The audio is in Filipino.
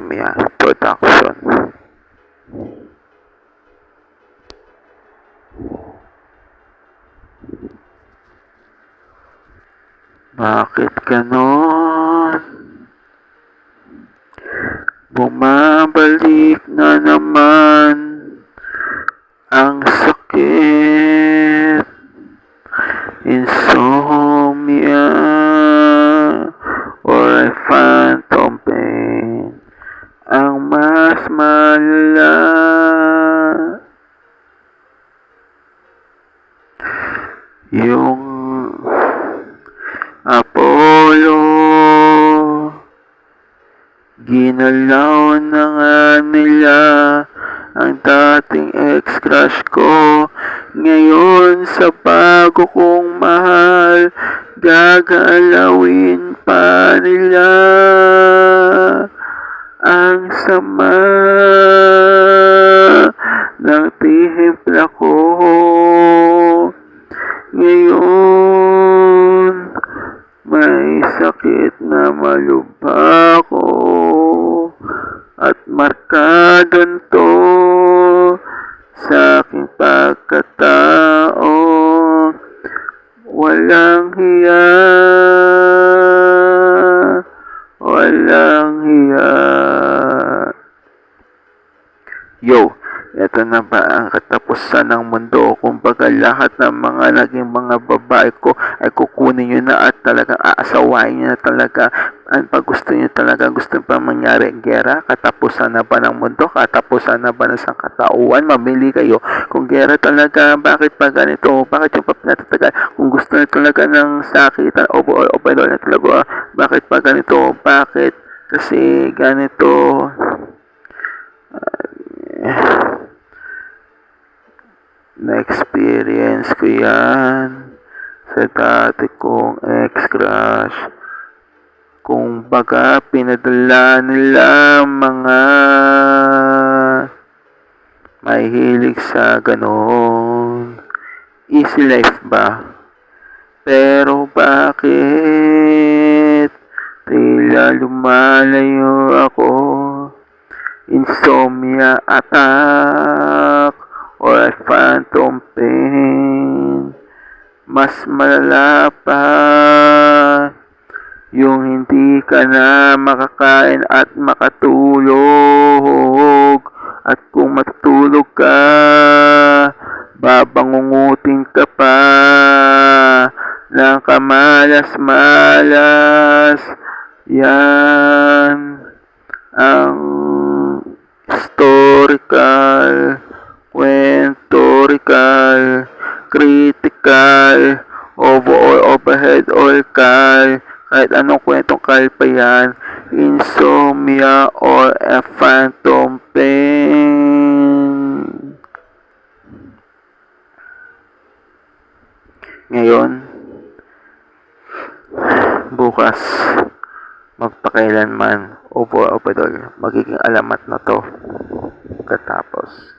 Insomnia Production. Bakit ganon? Bumabalik na naman ang sakit. Insomnia or phantom pain ang mas malala. Yung Apollo, ginalaw na nga nila ang dating ex-crush ko. Ngayon sa bago kong mahal, gagalawin pa nila. Ang sama ng tihimpla ko. Ngayon may sakit na malubha ko at markadon to sa aking pagkatao. Walang hiya, walang hiya. Yo, ito na ba ang katapusan ng mundo? Kumbaga lahat ng mga naging mga babae ko ay kukunin nyo na at talagang aasawain nyo na talaga. Pag gusto nyo talaga, gusto pa mangyari gera, katapusan na ba ng mundo? Katapusan na ba ng sangkatauhan? Mamili kayo. Kung gera talaga, bakit pa ganito? Bakit yung papinatatagal? Kung gusto nyo talaga ng sakitan o pwede na talaga, bakit pa ganito? Bakit? Kasi ganito. Na-experience ko yan sa dati kong ex-crush. Kung baga pinadala nila mga may hilig sa ganon. Easy life ba? Pero bakit tila lumalayo ako? Insomnia attack or phantom pain. Mas malala pa yung hindi ka na makakain at makatulog. At kung matutulog ka, babangungutin ka pa ng kamalas-malas. Yan ang historical, kwentorical, critical, overhead or kal, kahit anong kwentong kal pa yan, insomnia or a phantom pain. Ngayon, bukas, magpakailanman, magiging alamat na to katapos.